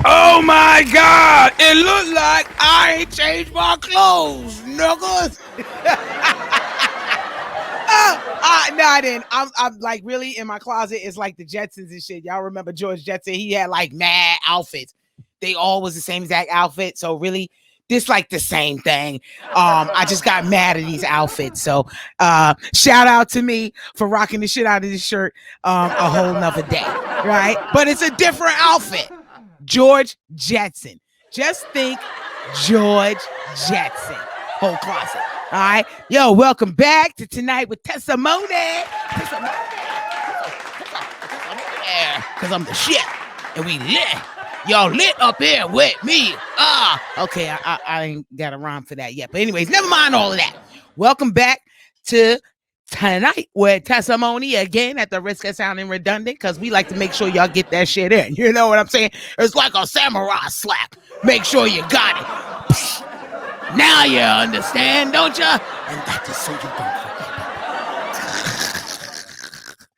Oh my God! It looked like I ain't changed my clothes, niggas. No, I didn't. I'm like really in my closet. It's like the Jetsons and shit. Y'all remember George Jetson? He had like mad outfits. They all was the same exact outfit. So really, this like the same thing. I just got mad at these outfits. So shout out to me for rocking the shit out of this shirt. A whole nother day, right? But it's a different outfit. George Jetson. Just think George Jetson. Whole closet. All right. Yo, welcome back to Tonight with Tesa Monie. Tesa Monie. Because I'm the shit. And we lit. Y'all lit up here with me. Okay. I ain't got a rhyme for that yet. But anyways, never mind all of that. Welcome back to Tonight with Tesa Monie, again, at the risk of sounding redundant, because we like to make sure y'all get that shit in. You know what I'm saying? It's like a samurai slap. Make sure you got it. Now you understand, don't you? And that is so you don't forget.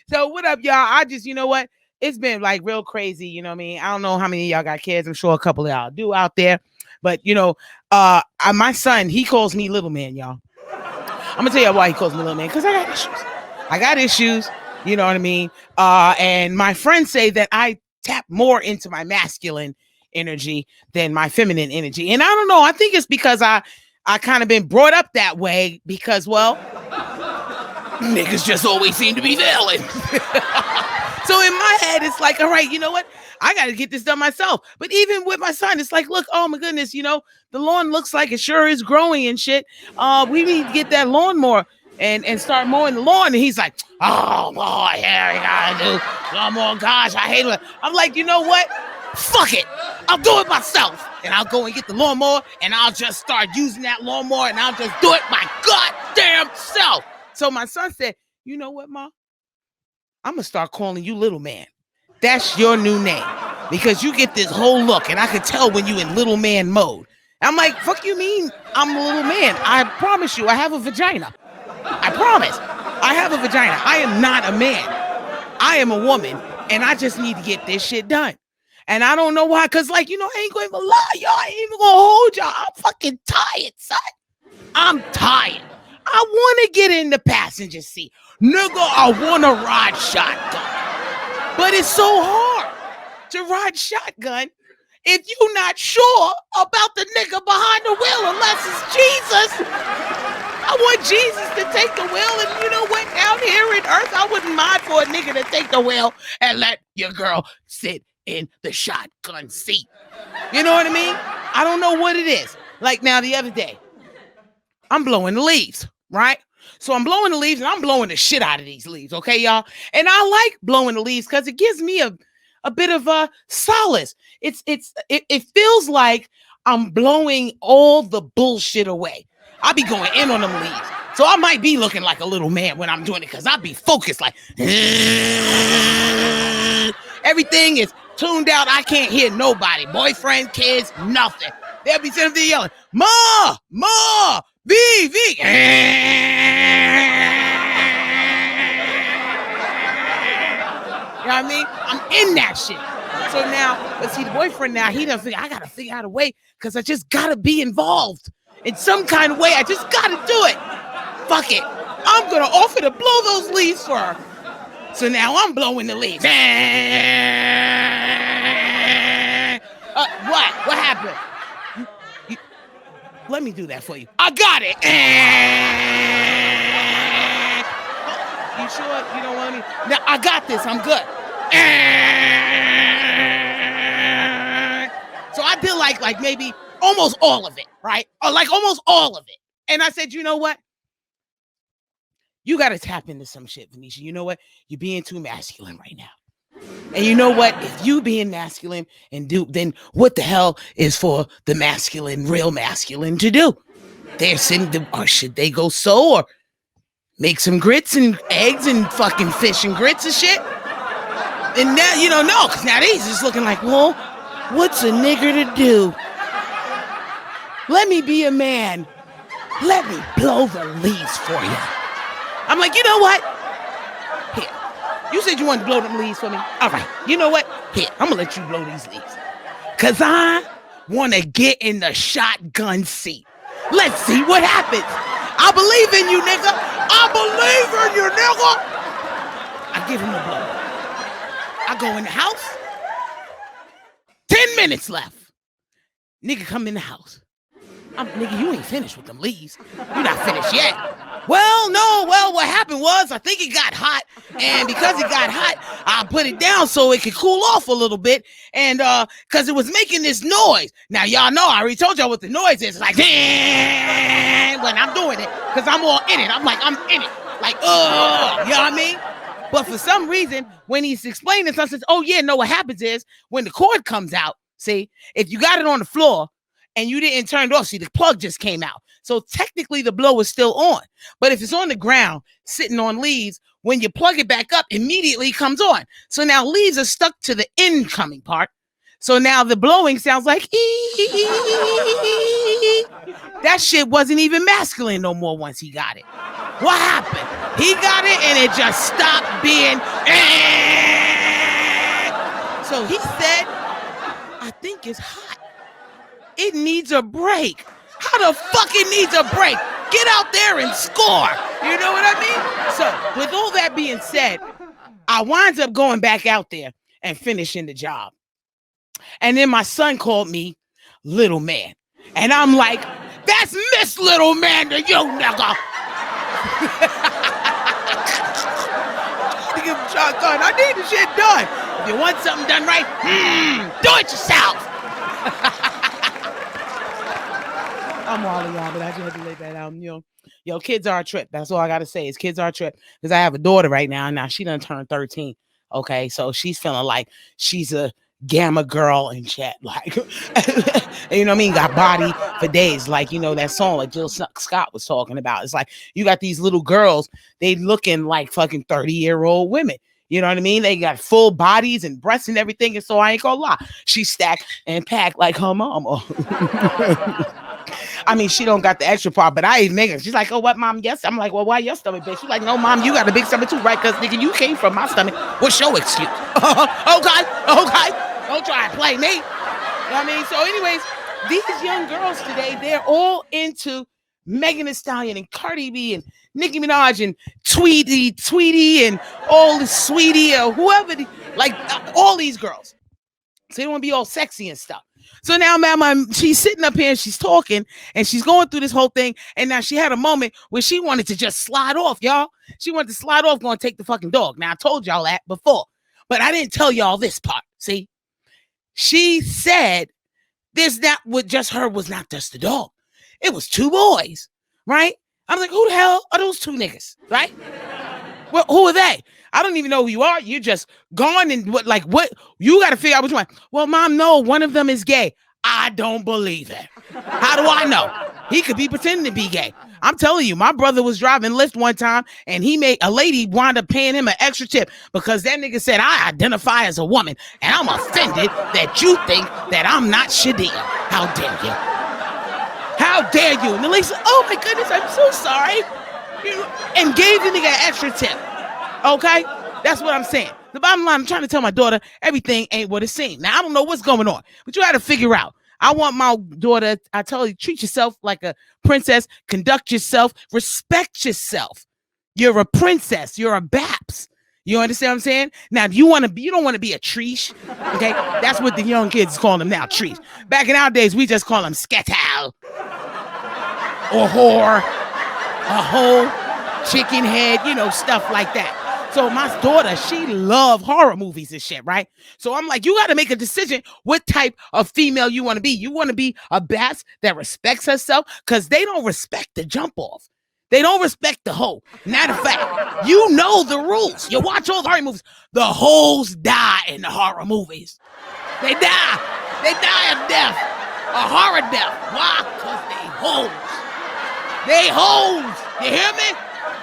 So what up, y'all? I just, you know what? It's been like real crazy, you know what I mean? I don't know how many of y'all got kids. I'm sure a couple of y'all do out there. But, you know, my son, he calls me little man, y'all. I'm gonna tell you why he calls me little man, because I got issues. I got issues, you know what I mean? And my friends say that I tap more into my masculine energy than my feminine energy. And I don't know, I think it's because I kind of been brought up that way because, well, niggas just always seem to be failing. So in my head, it's like, all right, you know what? I got to get this done myself. But even with my son, it's like, look, oh my goodness, you know, the lawn looks like it sure is growing and shit. We need to get that lawnmower and start mowing the lawn. And he's like, oh boy, here we gotta do lawnmower. Gosh, I hate it. I'm like, you know what? Fuck it. I'll do it myself. And I'll go and get the lawnmower and I'll just start using that lawnmower and I'll just do it my goddamn self. So my son said, you know what, Ma? I'm going to start calling you little man. That's your new name because you get this whole look and I can tell when you in little man mode. I'm like, fuck you mean I'm a little man? I promise you, I have a vagina. I promise. I have a vagina. I am not a man. I am a woman and I just need to get this shit done. And I don't know why, because like, you know, I ain't going to lie, y'all. I ain't even going to hold y'all. I'm fucking tired, son. I'm tired. I want to get in the passenger seat. Nigga, I want to ride shotgun. But it's so hard to ride shotgun if you're not sure about the nigga behind the wheel unless it's Jesus. I want Jesus to take the wheel. And you know what? Down here in earth, I wouldn't mind for a nigga to take the wheel and let your girl sit in the shotgun seat. You know what I mean? I don't know what it is. Like now the other day, I'm blowing the leaves, right? So I'm blowing the leaves and I'm blowing the shit out of these leaves, okay, y'all? And I like blowing the leaves because it gives me a bit of a solace. It feels like I'm blowing all the bullshit away. I'll be going in on them leaves. So I might be looking like a little man when I'm doing it because I'll be focused like everything is tuned out. I can't hear nobody. Boyfriend, kids, nothing. They'll be sitting there yelling, Ma, Ma, V. You know what I mean? I'm in that shit. So now, but see, the boyfriend now, he doesn't think I gotta figure out a way because I just gotta be involved in some kind of way. I just gotta do it. Fuck it. I'm gonna offer to blow those leaves for her. So now I'm blowing the leaves. What happened? Let me do that for you. I got it. You sure you don't want me? Now I got this. I'm good. So I did like maybe almost all of it, right? Or like almost all of it. And I said, you know what? You got to tap into some shit, Venetia. You know what? You're being too masculine right now. And you know what? If you being masculine and do, then what the hell is for the masculine, real masculine to do? They're sitting, or should they go sew or make some grits and eggs and fucking fish and grits and shit? And now, you don't know, because now they's just looking like, well, what's a nigger to do? Let me be a man. Let me blow the leaves for you. I'm like, you know what? Here. You said you wanted to blow them leaves for me. All right. You know what? Here. I'm going to let you blow these leaves. Cause I want to get in the shotgun seat. Let's see what happens. I believe in you, nigga. I believe in you, nigga. I give him the blow. I go in the house. 10 minutes left. Nigga come in the house. Nigga, you ain't finished with them leaves. You not finished yet. Well, no. Well, what happened was I think it got hot. And because it got hot, I put it down so it could cool off a little bit. And because it was making this noise. Now, y'all know, I already told y'all what the noise is. It's like, when I'm doing it. Because I'm all in it. I'm in it. Like, you know what I mean? But for some reason, when he's explaining something, says, oh, yeah, no, what happens is when the cord comes out, see, if you got it on the floor, and you didn't turn it off. See, the plug just came out. So technically the blow is still on. But if it's on the ground, sitting on leaves, when you plug it back up, immediately comes on. So now leaves are stuck to the incoming part. So now the blowing sounds like that shit wasn't even masculine no more once he got it. What happened? He got it and it just stopped being. So he said, I think it's hot. It needs a break. How the fuck it needs a break? Get out there and score. You know what I mean? So with all that being said, I winds up going back out there and finishing the job. And then my son called me Little Man. And I'm like, that's Miss Little Man to you, nigga. To give him shotgun. I need the shit done. If you want something done right, do it yourself. I'm all of y'all, but I just had to lay that out. Yo, kids are a trip. That's all I gotta say is kids are a trip. Because I have a daughter right now. Now she done turned 13. Okay, so she's feeling like she's a gamma girl and chat. Like, you know what I mean? Got body for days. Like, you know, that song like Jill Scott was talking about. It's like you got these little girls, they looking like fucking 30-year-old women. You know what I mean? They got full bodies and breasts and everything. And so I ain't gonna lie. She stacked and packed like her mama. I mean, she don't got the extra part, but I ain't nigga. She's like, oh, what, mom? Yes. I'm like, well, why your stomach big? She's like, no, mom, you got a big stomach too, right? Because, nigga, you came from my stomach. What's your excuse? Okay. Don't try to play me. You know what I mean? So anyways, these young girls today, they're all into Megan Thee Stallion and Cardi B and Nicki Minaj and Tweety and all the Sweetie or whoever, all these girls. So they want to be all sexy and stuff. So now, she's sitting up here and she's talking and she's going through this whole thing. And now she had a moment where she wanted to just slide off, y'all. She wanted to slide off, going to take the fucking dog. Now, I told y'all that before, but I didn't tell y'all this part. See, she said with just her was not just the dog. It was two boys, right? I was like, who the hell are those two niggas, right? Well, who are they? I don't even know who you are. You're just gone and what you got to figure out which one. Well, mom, no, one of them is gay. I don't believe it. How do I know? He could be pretending to be gay. I'm telling you, my brother was driving Lyft one time and a lady wound up paying him an extra tip because that nigga said, I identify as a woman and I'm offended that you think that I'm not Shadia. How dare you? How dare you? And the lady said, oh my goodness, I'm so sorry. And gave the nigga an extra tip. Okay? That's what I'm saying. The bottom line, I'm trying to tell my daughter everything ain't what it seems. Now, I don't know what's going on, but you got to figure out. I want my daughter, I tell you, treat yourself like a princess, conduct yourself, respect yourself. You're a princess. You're a Baps. You understand what I'm saying? Now, you don't want to be a treesh. Okay? That's what the young kids call them now, treesh. Back in our days, we just call them sketal or whore, a hoe, chicken head, stuff like that. So my daughter, she love horror movies and shit, right? So I'm like, you got to make a decision what type of female you want to be. You want to be a Baps that respects herself because they don't respect the jump off. They don't respect the hoe. Matter of fact, you know the rules. You watch all the horror movies. The hoes die in the horror movies. They die. They die of death. A horror death. Why? Because they hoes. They hoes. You hear me?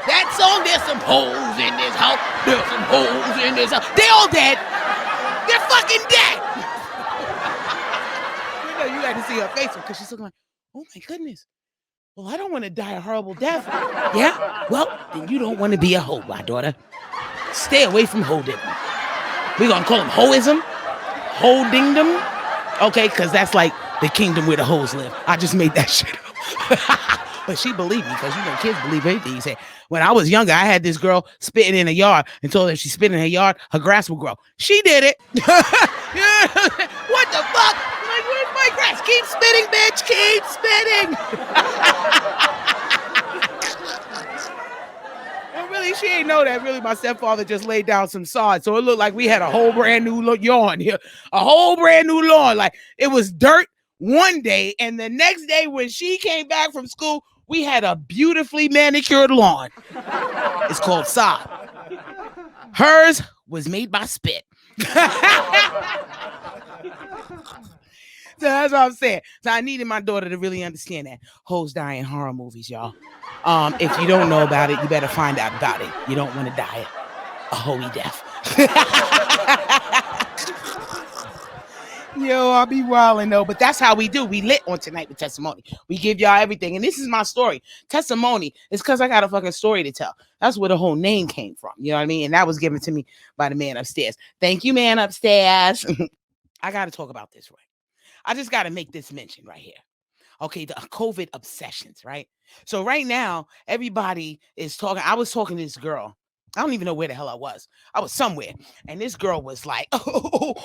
That song, there's some hoes in this house. There's some hoes in this house. They all dead. They're fucking dead. You got to see her face because she's looking like, oh my goodness. Well, I don't want to die a horrible death. Yeah? Well, then you don't want to be a hoe, my daughter. Stay away from hoedom. We're going to call them hoism, holdingdom, Okay, because that's like the kingdom where the hoes live. I just made that shit up. But she believed me because kids believe everything you say. When I was younger, I had this girl spitting in a yard and told her if she spit in her yard, her grass will grow. She did it. Yeah. What the fuck? I'm like, where's my grass? Keep spitting, bitch. Keep spitting. And really, she ain't know that really my stepfather just laid down some sod. So it looked like we had a whole brand new lawn here. A whole brand new lawn. Like it was dirt one day. And the next day when she came back from school, we had a beautifully manicured lawn. It's called sod. Hers was made by spit. So that's what I'm saying. So I needed my daughter to really understand that. Hoes die in horror movies, y'all. If you don't know about it, you better find out about it. You don't want to die a hoey death. Yo, I'll be wilding though, but that's how we do. We lit on Tonight with Testimony. We give y'all everything, and this is my story. Testimony is because I got a fucking story to tell. That's where the whole name came from. You know what I mean? And that was given to me by the man upstairs. Thank you, man upstairs. I got to talk about this, right? I just got to make this mention right here. Okay, the COVID obsessions, right? So right now, everybody is talking. I was talking to this girl. I don't even know where the hell I was. I was somewhere. And this girl was like, oh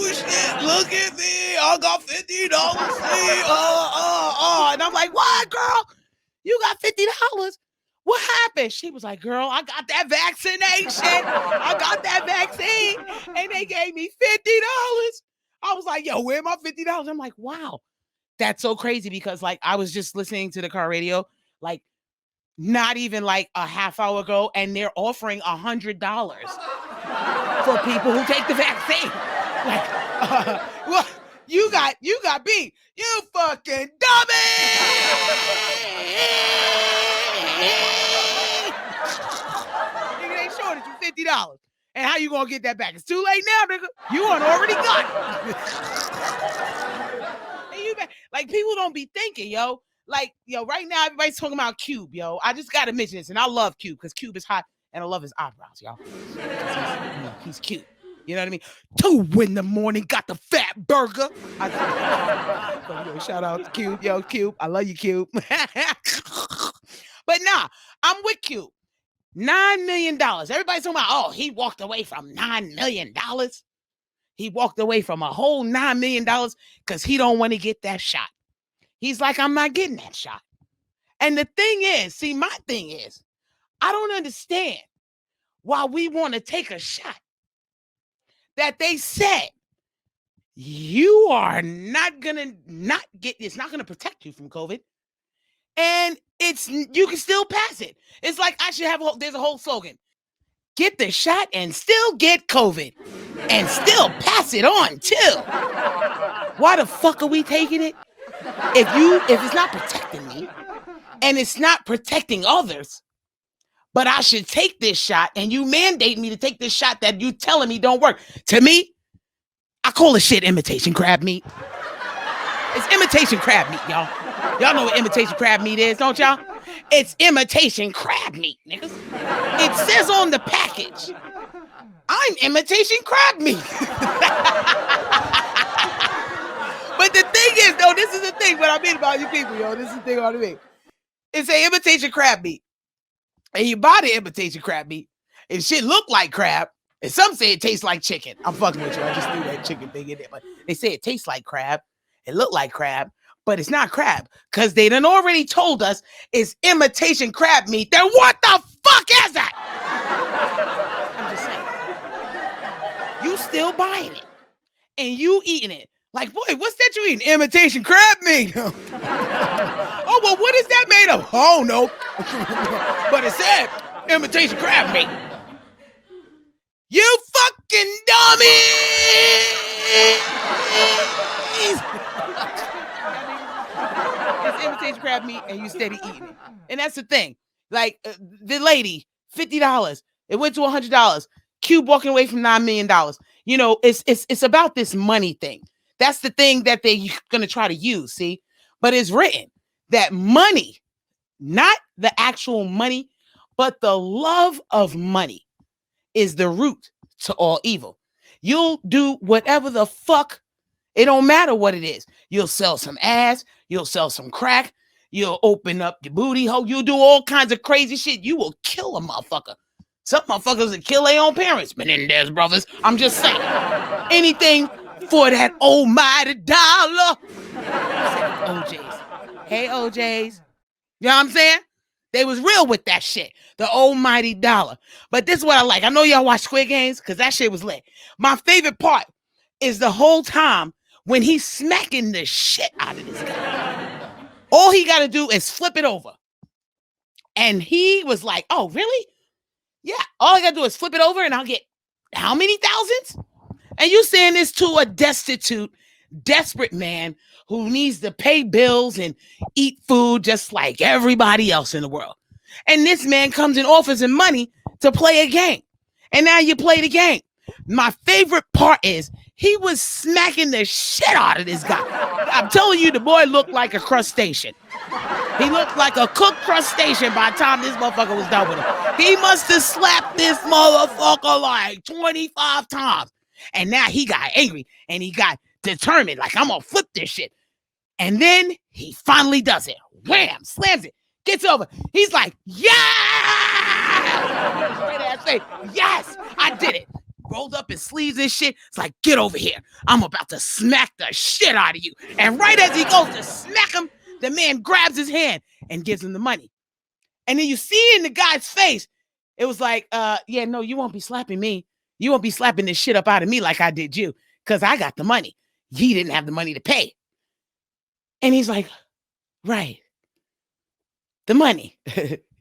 shit, look at me. I got $50. And I'm like, what, girl? You got $50? What happened? She was like, girl, I got that vaccination. I got that vaccine. And they gave me $50. I was like, yo, where my $50? I'm like, wow, that's so crazy because like I was just listening to the car radio, like not even like a half hour ago, and they're offering $100 for people who take the vaccine. Like, well, you got beat. You fucking dummy. Nigga, they shorted you $50. And how you gonna get that back? It's too late now, nigga. You already got it. Like people don't be thinking, yo. Like, yo, right now everybody's talking about Cube, yo. I just gotta mention this, and I love Cube because Cube is hot, and I love his eyebrows, y'all. He's cute. You know what I mean? 2 in the morning, got the fat burger. Yo, shout out to Cube, yo, Cube. I love you, Cube. But nah, I'm with Cube. $9 million. Everybody's talking about, oh, he walked away from $9 million. He walked away from a whole $9 million because he don't want to get that shot. He's like, I'm not getting that shot. And the thing is, see, my thing is, I don't understand why we want to take a shot that they said you are not gonna not get. It's not gonna protect you from COVID, and you can still pass it. It's like I should have there's a whole slogan: get the shot and still get COVID, and still pass it on too. Why the fuck are we taking it? If it's not protecting me, and it's not protecting others, but I should take this shot, and you mandate me to take this shot that you telling me don't work. To me, I call this shit imitation crab meat. It's imitation crab meat, y'all. Y'all know what imitation crab meat is, don't y'all? It's imitation crab meat, niggas. It says on the package, I'm imitation crab meat. But the thing is, though, this is the thing what I mean about you people, yo. This is the thing what I mean. It's an imitation crab meat. And you buy the imitation crab meat, and shit look like crab. And some say it tastes like chicken. I'm fucking with you. I just threw that chicken thing in there. But they say it tastes like crab. It look like crab, but it's not crab. Because they done already told us it's imitation crab meat. Then what the fuck is that? I'm just saying. You still buying it. And you eating it. Like, boy, what's that you eating? Imitation crab meat. Oh, well, what is that made of? Oh, no. But it said imitation crab meat. You fucking dummies! It's imitation crab meat and you steady eating it. And that's the thing. Like, the lady, $50. It went to $100. Cube walking away from $9 million. You know, it's about this money thing. That's the thing that they're going to try to use, see? But it's written that money, not the actual money, but the love of money is the root to all evil. You'll do whatever the fuck It don't matter what it is. You'll sell some ass. You'll sell some crack. You'll open up your booty hole. You'll do all kinds of crazy shit. You will kill a motherfucker. Some motherfuckers will kill their own parents. Menendez brothers. I'm just saying. Anything for that almighty dollar. OJs. Hey, OJs. You know what I'm saying? They was real with that shit. The almighty dollar. But this is what I like. I know y'all watch Squid Games because that shit was lit. My favorite part is the whole time when he's smacking the shit out of this guy. All he got to do is flip it over. And he was like, oh, really? Yeah. All I got to do is flip it over and I'll get how many thousands? And you saying this to a destitute, desperate man who needs to pay bills and eat food just like everybody else in the world. And this man comes and offers him money to play a game. And now you play the game. My favorite part is he was smacking the shit out of this guy. I'm telling you, the boy looked like a crustacean. He looked like a cooked crustacean by the time this motherfucker was done with him. He must have slapped this motherfucker like 25 times. And now he got angry and he got determined, like, I'm gonna flip this shit. And then he finally does it. Wham! Slams it. Gets over. He's like, yeah! Straight ass face. Yes! I did it. Rolled up his sleeves and shit. It's like, get over here. I'm about to smack the shit out of you. And right as he goes to smack him, the man grabs his hand and gives him the money. And then you see in the guy's face, it was like, yeah, no, you won't be slapping me. You won't be slapping this shit up out of me like I did you, because I got the money. He didn't have the money to pay. And he's like, right. The money.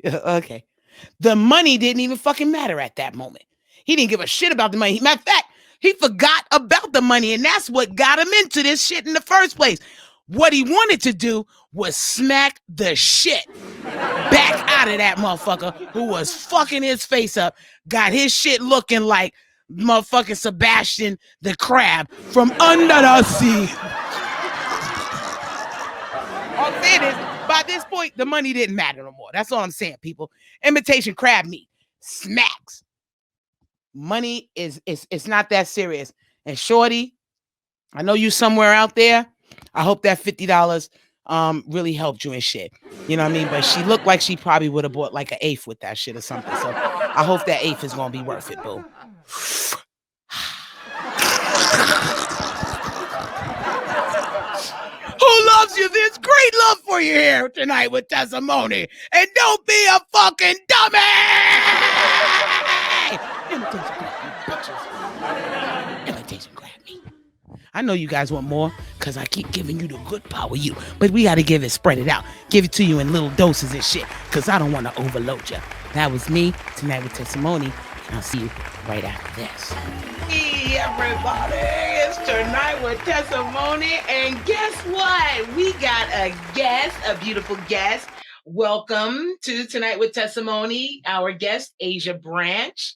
Okay. The money didn't even fucking matter at that moment. He didn't give a shit about the money. Matter of fact, he forgot about the money, and that's what got him into this shit in the first place. What he wanted to do was smack the shit back out of that motherfucker who was fucking his face up, got his shit looking like motherfucking Sebastian the Crab from under the sea. All I'm saying is, by this point, the money didn't matter no more. That's all I'm saying, people. Imitation crab meat smacks. Money is it's not that serious. And shorty, I know you somewhere out there. I hope that $50 really helped you and shit. You know what I mean? But she looked like she probably would have bought like an eighth with that shit or something. So I hope that eighth is gonna be worth it, boo. Who loves you? There's great love for you here tonight with Tesa Monie. And don't be a fucking dummy! Imitation crab me, bitches. Imitation crab me. I know you guys want more because I keep giving you the good power you. But we got to give it, spread it out. Give it to you in little doses and shit because I don't want to overload you. That was me tonight with Tesa Monie. And I'll see you right after this. Hey, everybody. It's Tonight with Tesa Monie. And guess what? We got a guest, a beautiful guest. Welcome to Tonight with Tesa Monie, our guest, Asia Branch.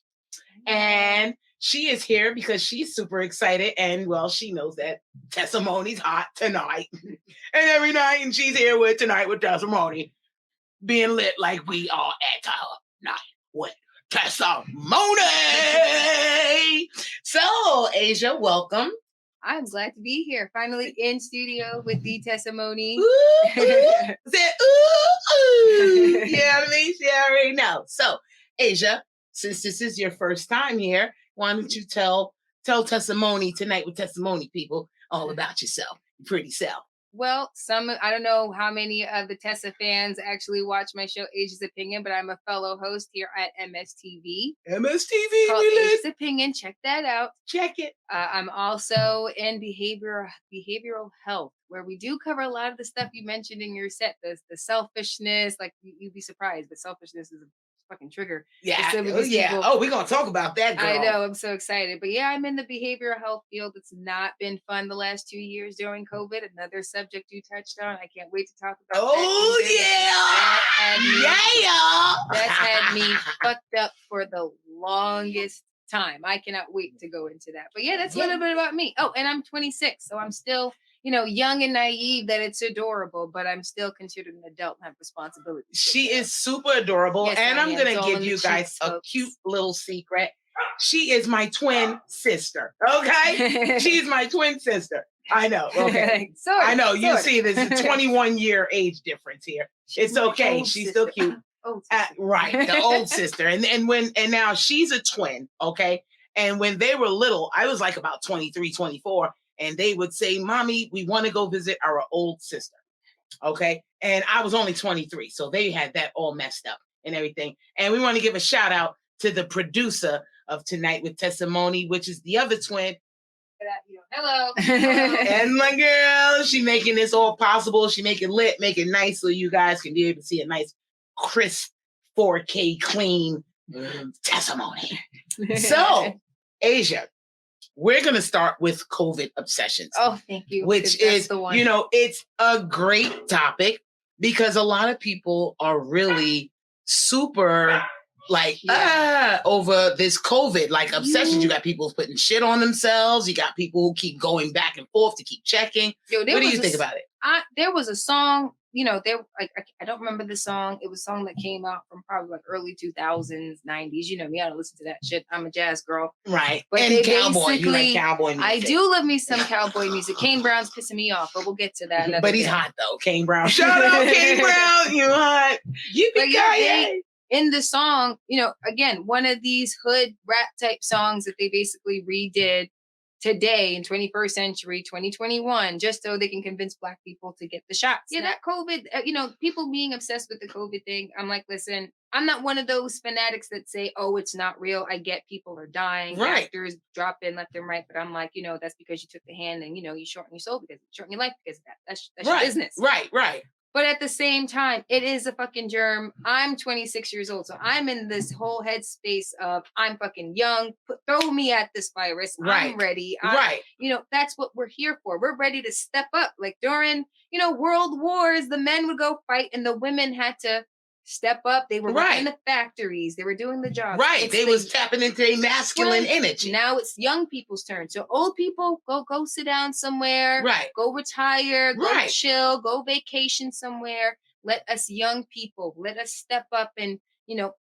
And she is here because she's super excited. And, well, she knows that Tesa Monie's hot tonight. And every night. And she's here with Tonight with Tesa Monie, being lit like we are at Tonight with Tesa Monie. So, Asia, welcome. I'm glad to be here. Finally in studio with the Tesa Monie. Say, ooh. Yeah, I mean, she already know. So, Asia, since this is your first time here, why don't you tell Tesa Monie Tonight with Tesa Monie people all about yourself, your pretty self. Well, I don't know how many of the Tesa fans actually watch my show, Asia's Opinion, but I'm a fellow host here at MSTV. MSTV, called Asia's Opinion. Check that out. Check it. I'm also in behavioral health, where we do cover a lot of the stuff you mentioned in your set. The selfishness, like you'd be surprised, but selfishness is a fucking trigger. Yeah. Oh, we're gonna talk about that, girl. I know. I'm so excited. But yeah, I'm in the behavioral health field. It's not been fun the last 2 years during COVID. Another subject you touched on. I can't wait to talk about that. Oh, That's had me fucked up for the longest time. I cannot wait to go into that. But yeah, that's a little bit about me. Oh, and I'm 26, so I'm still, young and naive, that it's adorable, but I'm still considered an adult and have responsibilities. She is super adorable. Yes, and I'm going to give you guys a cute little secret. She is my twin sister. Okay? She's my twin sister. I know. Okay. Sorta, I know. You sorta. see, there's a 21-year age difference here. She's It's my okay. old She's sister. still cute. Old sister. Right, the old sister, and now she's a twin. Okay, and when they were little, I was like about 23, 24, and they would say, "Mommy, we want to go visit our old sister." Okay, and I was only 23, so they had that all messed up and everything. And we want to give a shout out to the producer of Tonight with Tesa Monie, which is the other twin. Hello. And my girl, she making this all possible. She make it lit, make it nice, so you guys can be able to see a nice, crisp, 4K clean testimony. So, Asia, we're gonna start with COVID obsessions. Oh, thank you. Which is, the one. it's a great topic because a lot of people are really super like over this COVID like obsessions. You got people putting shit on themselves. You got people who keep going back and forth to keep checking. What do you think about it? There was a song, I don't remember the song. It was a song that came out from probably like early 2000s, 90s. You know me, I don't listen to that shit. I'm a jazz girl. Right. But and cowboy. You like cowboy music. I do love me some cowboy music. Kane Brown's pissing me off, but we'll get to that. But he's hot though, Kane Brown. Shout out Kane Brown. You hot. In the song, again, one of these hood rap type songs that they basically redid today in 21st century, 2021, just so they can convince Black people to get the shots. Yeah, that COVID, people being obsessed with the COVID thing. I'm like, listen, I'm not one of those fanatics that say, oh, it's not real. I get people are dying. Right. Actors drop in left and right. But I'm like, that's because you took the hand and, you shorten your soul because you shorten your life because of that. That's your business. Right. But at the same time, it is a fucking germ. I'm 26 years old. So I'm in this whole headspace of I'm fucking young. Throw me at this virus. Right. I'm ready. Right. That's what we're here for. We're ready to step up. Like during, world wars, the men would go fight and the women had to step up. They were working in the factories. They were doing the jobs. Right. They was tapping into a masculine energy. Now it's young people's turn. So old people, go sit down somewhere. Right. Go retire. Go chill. Go vacation somewhere. Let us young people, let us step up and,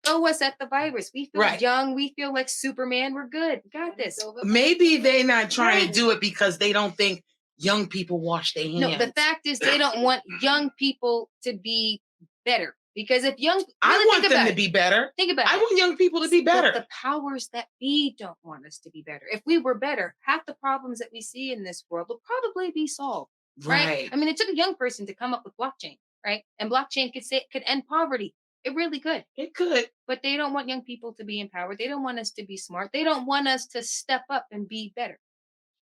throw us at the virus. We feel young. We feel like Superman. We're good. We got this. Maybe they're not trying to do it because they don't think young people wash their hands. No, the fact is they don't want young people to be better. Because if I want them to be better. Think about it. I want young people to be better. But the powers that be don't want us to be better. If we were better, half the problems that we see in this world will probably be solved. Right? I mean, it took a young person to come up with blockchain, right? And blockchain could end poverty. It really could. It could. But they don't want young people to be empowered. They don't want us to be smart. They don't want us to step up and be better.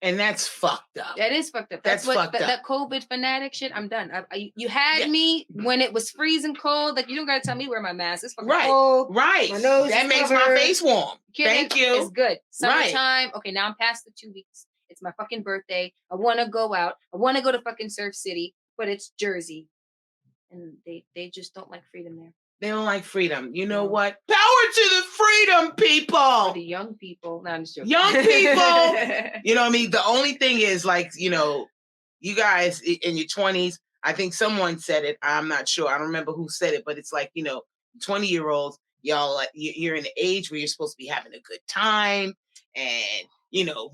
And that's fucked up. That is fucked up. That's fucked up. That COVID fanatic shit, I'm done. You had me when it was freezing cold. Like, you don't got to tell me where my mask is. Fucking cold. Right. My nose that makes my face warm. Thank you. It's good. Summertime. Okay, now I'm past the 2 weeks. It's my fucking birthday. I want to go out. I want to go to fucking Surf City, but it's Jersey. And they just don't like freedom there. They don't like freedom. You know what? Power to the freedom, people. For the young people. No, I'm just joking. Young people. You know what I mean? The only thing is, like, you guys in your 20s, I think someone said it. I'm not sure. I don't remember who said it, but it's like, 20-year-olds, y'all, like, you're in the age where you're supposed to be having a good time and,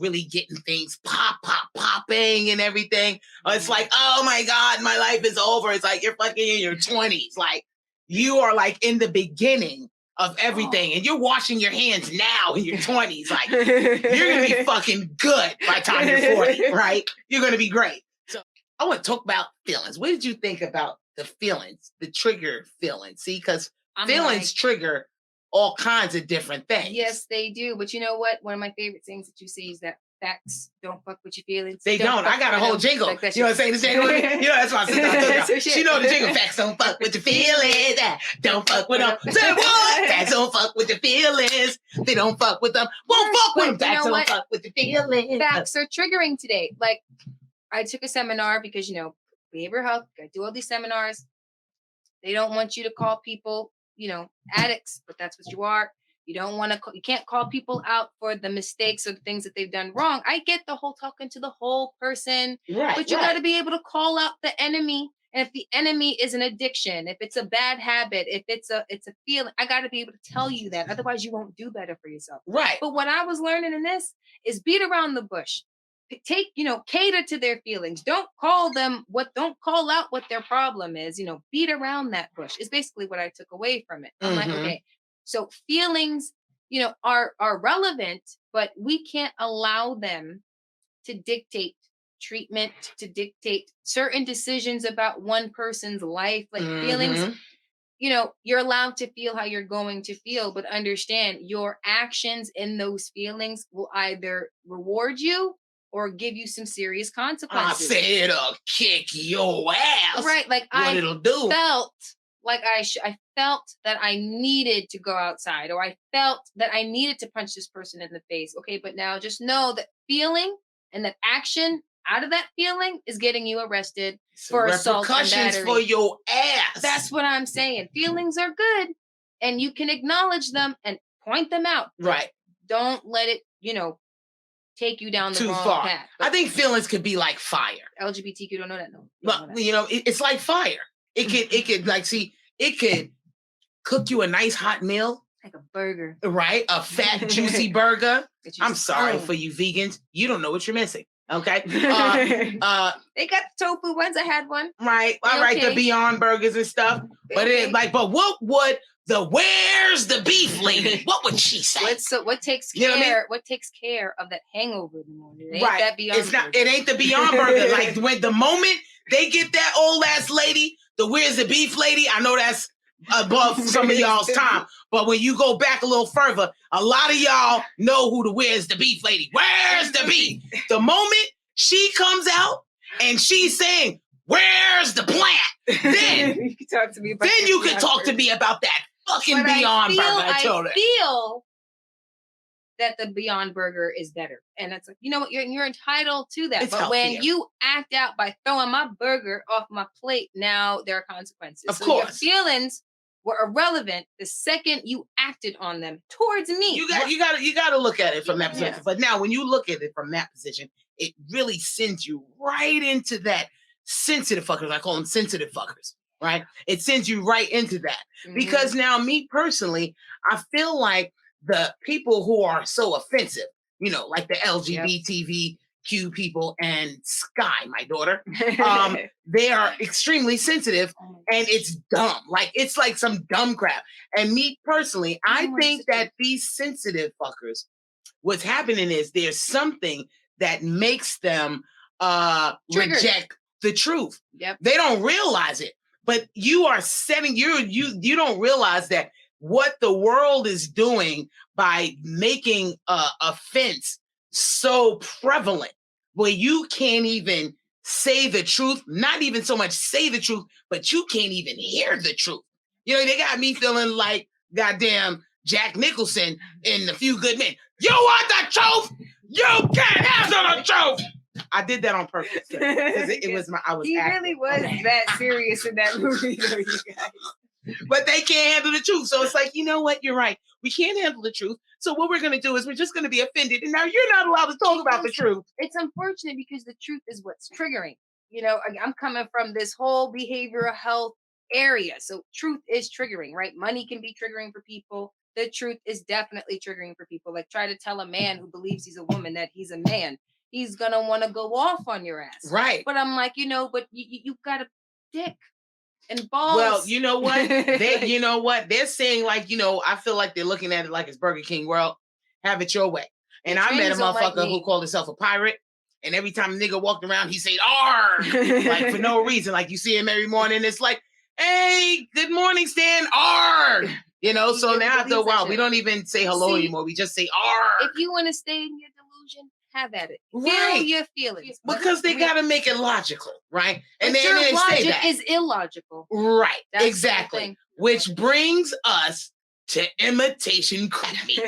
really getting things popping and everything. It's like, oh my God, my life is over. It's like you're fucking in your 20s. Like, you are like in the beginning of everything, and you're washing your hands now in your 20s. Like, you're gonna be fucking good by the time you're 40, right? You're gonna be great. So I want to talk about feelings. What did you think about the feelings, the trigger feelings? See, because feelings trigger all kinds of different things. Yes, they do. But you know what? One of my favorite things that you say is that facts don't fuck with your feelings. They don't. I got a whole jingle. Like, you know what I'm saying? The jingle. That's why I said she know the jingle. Facts don't fuck with your feelings. Don't fuck with them. Say what? Facts don't fuck with your feelings. They don't fuck with them. Won't fuck with them. Facts don't fuck with your feelings. Facts are triggering today. Like, I took a seminar because, behavioral health, I do all these seminars. They don't want you to call people, addicts, but that's what you are. You don't want to, you can't call people out for the mistakes or the things that they've done wrong. I get the whole talking to the whole person, but you got to be able to call out the enemy. And if the enemy is an addiction, if it's a bad habit, if it's a feeling, I got to be able to tell you that. Otherwise, you won't do better for yourself. Right. But what I was learning in this is beat around the bush. take, cater to their feelings. Don't call out what their problem is. Beat around that bush is basically what I took away from it. I'm like, okay, so feelings, are relevant, but we can't allow them to dictate treatment, to dictate certain decisions about one person's life. Like feelings, you're allowed to feel how you're going to feel, but understand your actions in those feelings will either reward you or give you some serious consequences. I said it'll kick your ass. Right. Like what it'll do. Felt like I felt that I needed to go outside, or I felt that I needed to punch this person in the face. Okay, but now just know that feeling and that action out of that feeling is getting you arrested for assault and battery. For your ass. That's what I'm saying. Feelings are good, and you can acknowledge them and point them out. Right. Don't let it, take you down the wrong path. I think feelings could be like fire. LGBTQ don't know that, no. But it's like fire. It could cook you a nice hot meal. Like a burger. Right? A fat, juicy burger. I'm sorry for you vegans. You don't know what you're missing. Okay. They got the tofu ones. I had one. Right. All right. The Beyond Burgers and stuff. But but what would where's the beef lady? What would she say? What takes care? What takes care of that hangover in the morning? It ain't right. That Beyond Burger. It ain't the Beyond Burger. Like when the moment they get that old ass lady, the where's the beef lady? I know that's above some of y'all's time. But when you go back a little further, a lot of y'all know who the where's the beef lady. Where's the beef? The moment she comes out and she's saying, where's the plant? Then you can talk to me about then you can talk to me about that fucking Beyond Burger. I feel that the Beyond Burger is better. And it's like, you know what, you're entitled to that. But when you act out by throwing my burger off my plate, now there are consequences. Of course. Your feelings were irrelevant the second you acted on them towards me. You got to look at it from that position. But now when you look at it from that position, it really sends you right into that sensitive fuckers. I call them sensitive fuckers, right? It sends you right into that. Because now me personally, I feel like the people who are so offensive, like the LGBTQ people and Sky, my daughter, they are extremely sensitive and it's dumb. Like, it's like some dumb crap. And me personally, I think that these sensitive fuckers, what's happening is there's something that makes them reject the truth. Yep. They don't realize it, but you are setting you don't realize that what the world is doing by making offense so prevalent where you can't even say the truth, not even so much say the truth, but you can't even hear the truth. They got me feeling like goddamn Jack Nicholson in A Few Good Men. You want the truth? You can't handle the truth. I did that on purpose because I was. He really was that serious in that movie, though, you guys. But they can't handle the truth. So it's like, you know what? You're right. We can't handle the truth. So what we're going to do is we're just going to be offended. And now you're not allowed to talk about the truth. It's unfortunate because the truth is what's triggering. I'm coming from this whole behavioral health area. So truth is triggering, right? Money can be triggering for people. The truth is definitely triggering for people. Like, try to tell a man who believes he's a woman that he's a man. He's going to want to go off on your ass. Right. But I'm like, but you've got a dick. And balls. Well, you know what? They're saying, like, I feel like they're looking at it like it's Burger King world. Have it your way. And I met a motherfucker who called himself a pirate. And every time a nigga walked around, he said, "Arr!" Like, for no reason. Like, you see him every morning. It's like, "Hey, good morning, Stan. Arr!" So now after a while, we don't even say hello anymore. We just say, "Arr!" If you want to stay in your delusion, have at it. Right. Feel your feelings. Because they got to make it logical, right? And your logic is illogical. Right. That's exactly. Which brings us to imitation crab meat.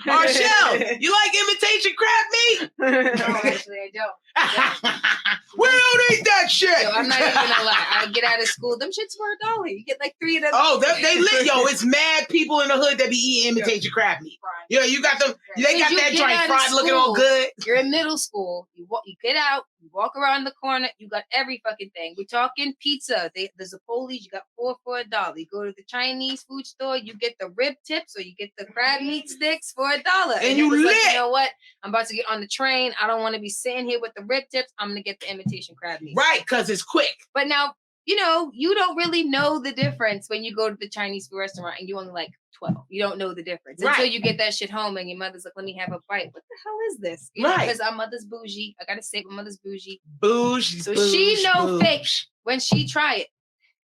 Arshel, you like imitation crab meat? No, actually, I don't. We don't eat that shit. Yo, I'm not even gonna lie. I get out of school. Them shits for $1. You get like 3 of them. Oh, they lit. Yo, it's mad people in the hood that be eating imitation crab meat. Yo, you got them. They got that joint fried looking all good. You're in middle school. You get out. You walk around the corner, you got every fucking thing. We're talking pizza. The Zappoli's, you got 4 for $1. You go to the Chinese food store, you get the rib tips or you get the crab meat sticks for $1. And you lit. Like, you know what? I'm about to get on the train. I don't want to be sitting here with the rib tips. I'm gonna get the imitation crab meat. Right, because it's quick. But now, you know, you don't really know the difference when you go to the Chinese food restaurant and you only like 12. You don't know the difference until you get that shit home and your mother's like, let me have a bite. What the hell is this? You know, because our mother's bougie. I gotta say, my mother's bougie. Bougie. So she know fake when she try it.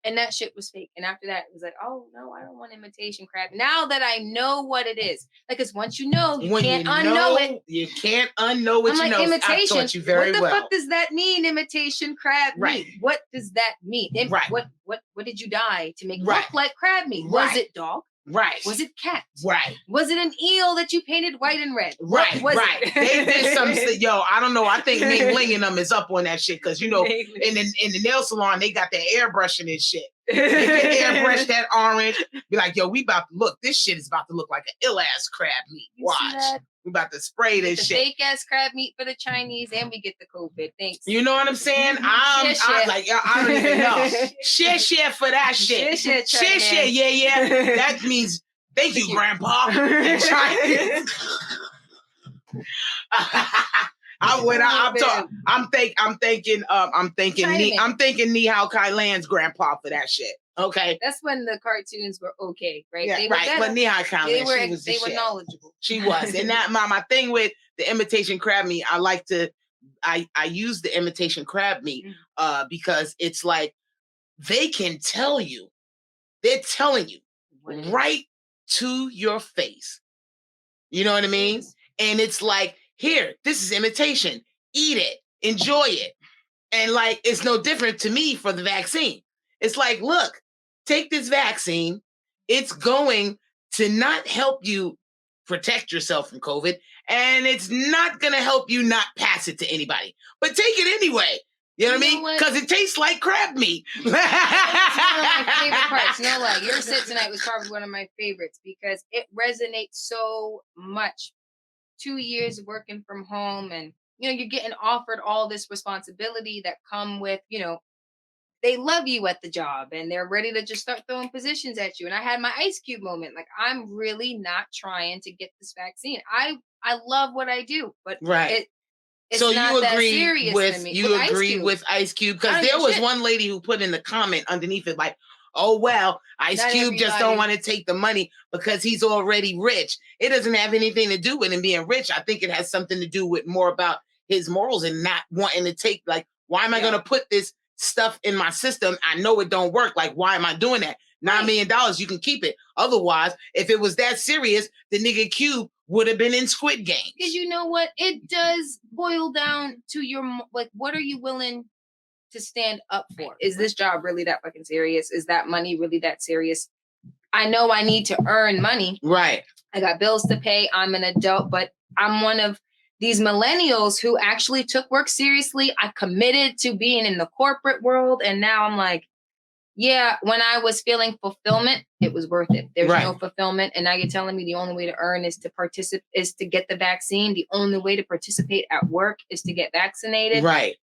And that shit was fake. And after that, it was like, oh no, I don't want imitation crab. Now that I know what it is, like, because once you know, you can't unknow it. You can't unknow what you know. Imitation. I taught you very well. What the fuck does that mean? Imitation crab meat. What does that mean? What did you dye to make look like crab meat? Was it dog? Right. Was it cat? Right. Was it an eel that you painted white and red? Right. Right. They did some. Yo, I don't know. I think Ming Ling and them is up on that shit because you know, in the nail salon they got their airbrushing and shit. They can airbrush that orange. Be like, yo, we about to look. This shit is about to look like an ill ass crab meat. Watch. We about to spray this shit. Fake ass crab meat for the Chinese, and we get the COVID. Thanks. You know what I'm saying? I'm like, I don't even know. Share for that shit. Share. Yeah. That means thank you, Grandpa. In Chinese. I'm thanking Ni Hao Kai Lan's grandpa for that shit. Okay, that's when the cartoons were okay, right? Yeah, But Ni Hao Kai Lan, they were knowledgeable. She was, and that my thing with the imitation crab meat, I use the imitation crab meat because it's like they can tell you, they're telling you right to your face. You know what I mean? And it's like, here, this is imitation. Eat it. Enjoy it. And like, it's no different to me for the vaccine. It's like, look, take this vaccine. It's going to not help you protect yourself from COVID. And it's not going to help you not pass it to anybody. But take it anyway. You know what I mean? Because it tastes like crab meat. That's one of my favorite parts. No lie, your sit tonight was probably one of my favorites because it resonates so much. 2 years working from home and, you know, you're getting offered all this responsibility that come with, you know, they love you at the job and they're ready to just start throwing positions at you. And I had my Ice Cube moment. Like, I'm really not trying to get this vaccine. I love what I do, but it's so not you that agree serious with to me. you agree with Ice Cube because there was one lady who put in the comment underneath it like, oh well, Ice Cube just don't want to take the money because he's already rich. It doesn't have anything to do with him being rich. I think it has something to do with more about his morals and not wanting to take, like, why am I going to put this stuff in my system? I know it don't work. Like, why am I doing that? $9 million, you can keep it. Otherwise, if it was that serious, the nigga Cube would have been in Squid Game. Because you know what? It does boil down to your, like, what are you willing to stand up for? Is this job really that fucking serious? Is that money really that serious? I know I need to earn money. Right. I got bills to pay. I'm an adult, but I'm one of these millennials who actually took work seriously. I committed to being in the corporate world. And now I'm like, yeah, when I was feeling fulfillment, it was worth it. There's no fulfillment. And now you're telling me the only way to earn is to participate, is to get the vaccine. The only way to participate at work is to get vaccinated. Right.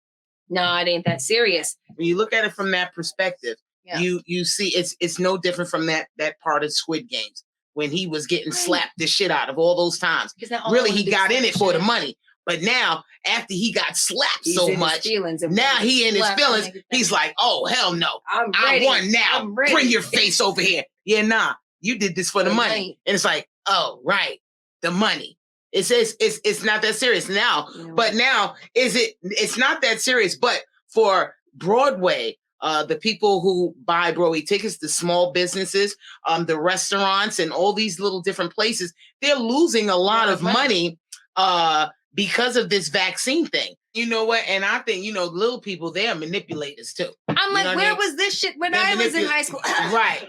No, it ain't that serious. When you look at it from that perspective, you see it's no different from that part of Squid Games when he was getting slapped the shit out of all those times. Really, he got in it for the money. But now, after he got slapped so much, now he in his feelings. He's like, oh, hell no. I won now. Bring your face over here. Yeah, nah. You did this for the money. And it's like, oh, right. The money. It says it's not that serious now. But now, it's not that serious. But for Broadway, the people who buy Broadway tickets, the small businesses, the restaurants, and all these little different places, they're losing a lot of money because of this vaccine thing. You know what? And I think, little people, they are manipulators too. I'm like, where was this shit when I was in high school? Right.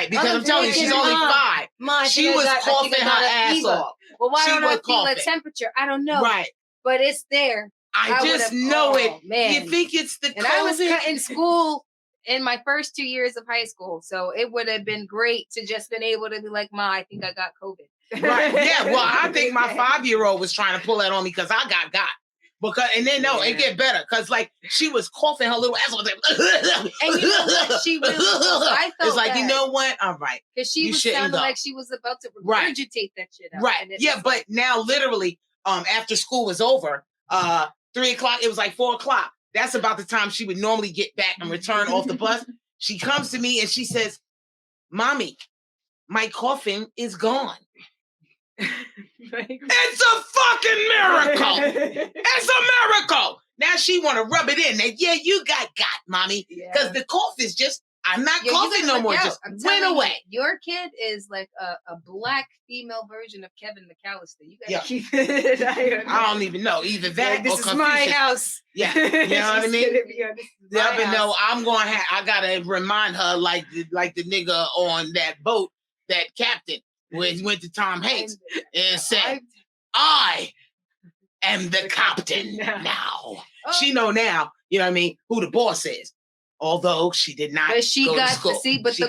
Because I'm telling you, she's only 5. She was coughing her ass off. Well, why don't I feel a temperature? I don't know. Right. But it's there. I just know it. Man. You think it's the COVID? And I was in school in my first 2 years of high school. So it would have been great to just been able to be like, Ma, I think I got COVID. Right. Yeah. Well, I think my 5-year-old was trying to pull that on me because I got. Because and then it get better because like she was coughing her little ass was like, and you know what she really was. I felt it's like bad. You know what? All right, because she was sounding like she was about to regurgitate that shit out. Right. Yeah, but now literally, after school was over, 3 o'clock. It was like 4 o'clock. That's about the time she would normally get back and return off the bus. She comes to me and she says, "Mommy, my coughing is gone." It's a fucking miracle. It's a miracle. Now she want to rub it in. And yeah, you got, mommy. Because the cough is just, I'm not coughing no more. Just went away. Your kid is like a black female version of Kevin McAllister. You gotta keep it. I don't even know. Either that like, this or is my house. Yeah. You know what I mean? Yeah, but no, I gotta remind her like the nigga on that boat, that captain, when he went to Tom Hanks and said, "I am the captain now." She know now, you know what I mean, who the boss is. Although she did not. But she go got to school. but the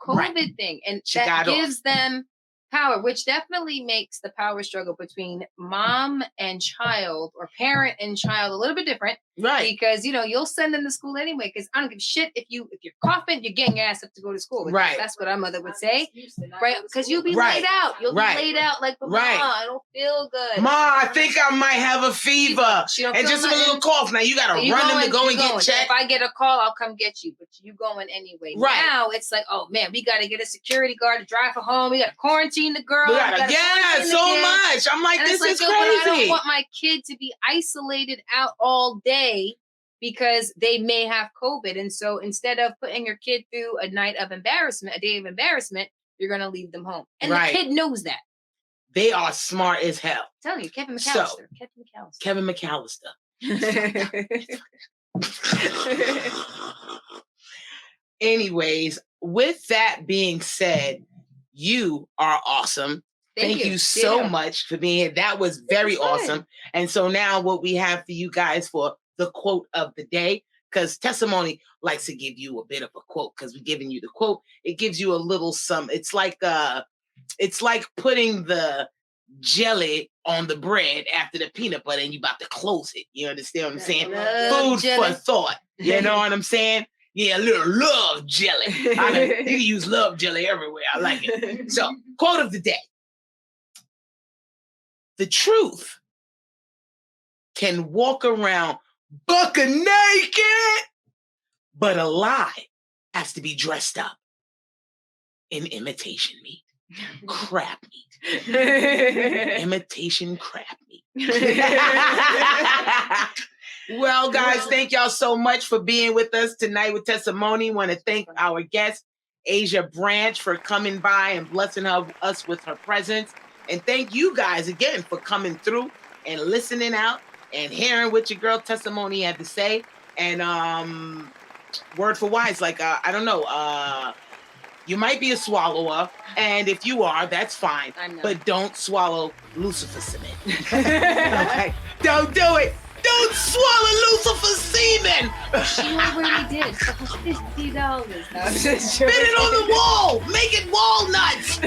COVID thing, and that gives them power, which definitely makes the power struggle between mom and child or parent and child a little bit different. Right. Because you'll send them to school anyway, because I don't give a shit if you're coughing, you're getting your ass up to go to school. Right. That's what our mother would say. Right. Because you'll be laid out. You'll be laid out like, Ma, I don't feel good. Ma, I think I might have a fever. And just a little cough. Now you gotta run them to go and get checked. If I get a call, I'll come get you. But you going anyway. Right. Now it's like, oh man, we gotta get a security guard to drive her home. We gotta quarantine the girl. So much. I'm like, this is crazy. I don't want my kid to be isolated out all day because they may have COVID. And so instead of putting your kid through a day of embarrassment, you're going to leave them home. And the kid knows that. They are smart as hell. I'm telling you, Kevin McAllister. Kevin McAllister. Anyways, with that being said, you are awesome. Thank you so much for being here. That was very awesome. And so now what we have for you guys for the quote of the day, because Tesa Monie likes to give you a bit of a quote because we're giving you the quote. It gives you a little it's like putting the jelly on the bread after the peanut butter and you about to close it. You understand what I'm saying? Food for thought. You know what I'm saying? Yeah, a little love jelly. You can use love jelly everywhere. I like it. So, quote of the day. The truth can walk around buck naked, but a lie has to be dressed up in imitation meat. Crap meat. Imitation crap meat. Well, guys, thank y'all so much for being with us tonight with Tesa Monie. Want to thank our guest, Asia Branch, for coming by and blessing us with her presence. And thank you guys again for coming through and listening out and hearing what your girl Tesa Monie had to say. And word for wise, like, I don't know, you might be a swallower, and if you are, that's fine. But don't swallow Lucifer semen. Okay? Don't do it. Don't swallow Lucifer semen. She already did for $50. Spit it on the wall. Make it walnuts.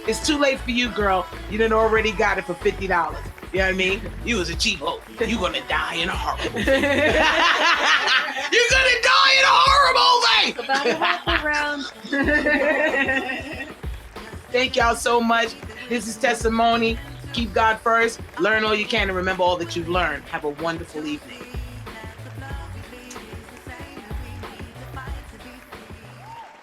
It's too late for you, girl. You done already got it for $50. You know what I mean? You was a cheap hoe. You gonna die in a horrible way. You're gonna die in a horrible way. About a round. Thank y'all so much. This is Tesa Monie. Keep God first. Learn all you can and remember all that you've learned. Have a wonderful evening.